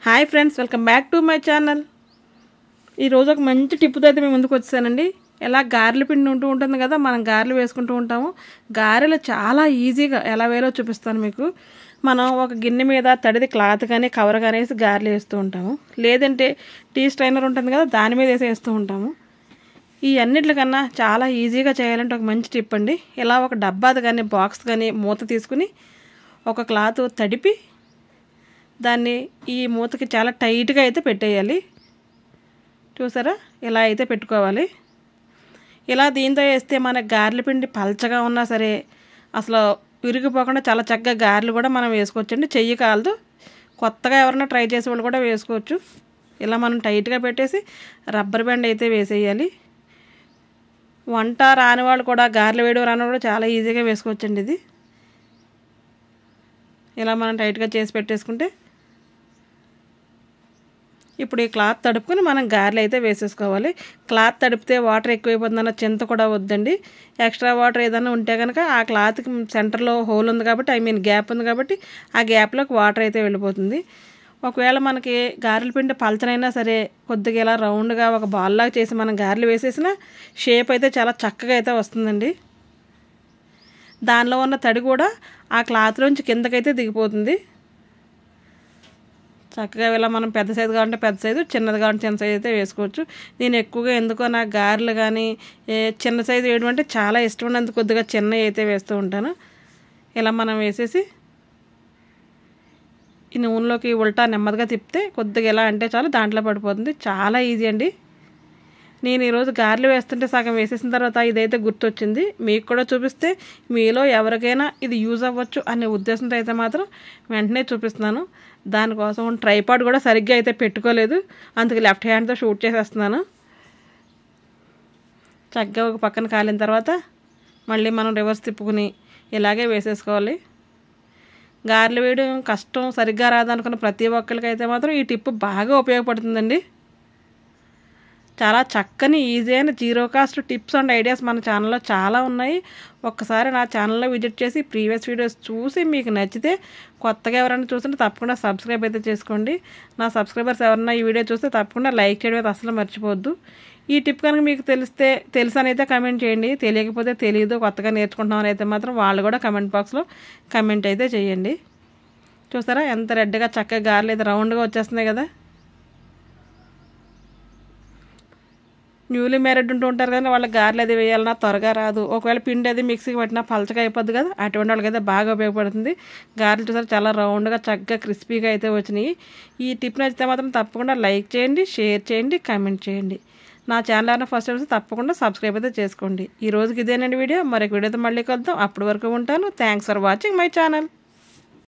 Hi friends, welcome back to my channel. ఈరోజు ఒక మంచి టిప్పుతో అయితే మేము ముందుకు వచ్చానండి. ఎలా గారెల పిండి ఉంటుంది కదా, మనం గారెలు వేసుకుంటూ ఉంటాము. గారెలు చాలా ఈజీగా ఎలా వేయాలో చూపిస్తాను మీకు. మనం ఒక గిన్నె మీద తడిది క్లాత్ కానీ కవర్ కానీ వేసి గారెలు వేస్తూ ఉంటాము. లేదంటే టీ స్ట్రైనర్ ఉంటుంది కదా, దాని మీద వేస్తూ ఉంటాము. ఈ అన్నిటికన్నా చాలా ఈజీగా చేయాలంటే ఒక మంచి టిప్ అండి. ఇలా ఒక డబ్బాది కానీ బాక్స్ కానీ మూత తీసుకుని ఒక క్లాత్ తడిపి దాన్ని ఈ మూతకి చాలా టైట్గా అయితే పెట్టేయాలి. చూసారా, ఇలా అయితే పెట్టుకోవాలి. ఇలా దీంతో వేస్తే మన గారెల పిండి పల్చగా ఉన్నా సరే అసలు విరిగిపోకుండా చాలా చక్కగా గారెలు కూడా మనం వేసుకోవచ్చండి. చెయ్యి కాలదు. కొత్తగా ఎవరైనా ట్రై చేసే వాళ్ళు కూడా వేసుకోవచ్చు. ఇలా మనం టైట్గా పెట్టేసి రబ్బర్ బ్యాండ్ అయితే వేసేయాలి. వంట రాని వాళ్ళు కూడా, గారెలు వేయడం రాని వాళ్ళు కూడా చాలా ఈజీగా వేసుకోవచ్చండి. ఇది ఇలా మనం టైట్గా చేసి పెట్టేసుకుంటే ఇప్పుడు ఈ క్లాత్ తడుపుకొని మనం గారెలు అయితే వేసేసుకోవాలి. క్లాత్ తడిపితే వాటర్ ఎక్కువైపోతుందన్న చింత కూడా వద్దండి. ఎక్స్ట్రా వాటర్ ఏదైనా ఉంటే కనుక ఆ క్లాత్కి సెంటర్లో హోల్ ఉంది కాబట్టి, గ్యాప్ ఉంది కాబట్టి ఆ గ్యాప్లోకి వాటర్ అయితే వెళ్ళిపోతుంది. ఒకవేళ మనకి గారెల పిండి పలచనైనా సరే కొద్దిగా ఇలా రౌండ్గా ఒక బాల్ లాగా చేసి మనం గారెలు వేసేసిన షేప్ అయితే చాలా చక్కగా అయితే వస్తుందండి. దానిలో ఉన్న తడి కూడా ఆ క్లాత్లోంచి కిందకైతే దిగిపోతుంది. చక్కగా ఇలా మనం పెద్ద సైజు కావాలంటే పెద్ద సైజు, చిన్నది కావాలంటే చిన్న సైజు అయితే వేసుకోవచ్చు. నేను ఎక్కువగా ఎందుకో నాకు గారెలు కానీ చిన్న సైజు వేయడం అంటే చాలా ఇష్టం ఉన్నందుకు కొద్దిగా చిన్నవి అయితే వేస్తూ ఉంటాను. ఇలా మనం వేసేసి ఈ నూనెలోకి ఉల్టా నెమ్మదిగా తిప్పితే కొద్దిగా ఎలా అంటే చాలు దాంట్లో పడిపోతుంది. చాలా ఈజీ అండి. నేను ఈరోజు గారెలు వేస్తుంటే సగం వేసేసిన తర్వాత ఇదైతే గుర్తొచ్చింది. మీకు కూడా చూపిస్తే మీలో ఎవరికైనా ఇది యూజ్ అవ్వచ్చు అనే ఉద్దేశంతో అయితే మాత్రం వెంటనే చూపిస్తున్నాను. దానికోసం ట్రైపాడ్ కూడా సరిగ్గా అయితే పెట్టుకోలేదు, అందుకే లెఫ్ట్ హ్యాండ్తో షూట్ చేసేస్తున్నాను. చక్కగా ఒక పక్కన కాలిన తర్వాత మళ్ళీ మనం రివర్స్ తిప్పుకుని ఇలాగే వేసేసుకోవాలి. గారెలు వేయడం కష్టం, సరిగ్గా రాదనుకున్న ప్రతి ఒక్కరికైతే మాత్రం ఈ టిప్ బాగా ఉపయోగపడుతుందండి. చాలా చక్కని ఈజీ అయిన zero cost tips and ideas మన ఛానల్లో చాలా ఉన్నాయి. ఒక్కసారి నా ఛానల్లో విజిట్ చేసి ప్రీవియస్ వీడియోస్ చూసి మీకు నచ్చితే, కొత్తగా ఎవరైనా చూస్తుంటే తప్పకుండా సబ్స్క్రైబ్ అయితే చేసుకోండి. నా సబ్స్క్రైబర్స్ ఎవరైనా ఈ వీడియో చూస్తే తప్పకుండా లైక్ చేయడం అయితే అసలు మర్చిపోవద్దు. ఈ టిప్ కనుక మీకు తెలుసు అని అయితే కమెంట్ చేయండి. తెలియకపోతే తెలియదు, కొత్తగా నేర్చుకుంటున్నాం అని అయితే మాత్రం వాళ్ళు కూడా కమెంట్ బాక్స్లో కమెంట్ అయితే చేయండి. చూసారా ఎంత రెడ్గా చక్కగా గారెలు అయితే రౌండ్గా వచ్చేస్తున్నాయి కదా. న్యూలీ మ్యారీడ్ ఉంటారు కానీ వాళ్ళకి గారెలు అది వేయాలన్నా త్వరగా రాదు. ఒకవేళ పిండి అది మిక్సీకి పట్టినా పలచగా అయిపోద్ది కదా, అటువంటి వాళ్ళకైతే బాగా ఉపయోగపడుతుంది. గారెలు చూసారు చాలా రౌండ్గా చక్కగా క్రిస్పీగా అయితే వచ్చినాయి. ఈ టిప్ నచ్చితే మాత్రం తప్పకుండా లైక్ చేయండి, షేర్ చేయండి, కామెంట్ చేయండి. నా ఛానల్ అయినా ఫస్ట్ టైం తప్పకుండా సబ్స్క్రైబ్ అయితే చేసుకోండి. ఈ రోజుకి ఇదేనండి వీడియో. మరొక వీడియోతో మళ్ళీ కలుద్దాం. అప్పటి వరకు ఉంటాను. Thanks for watching my channel.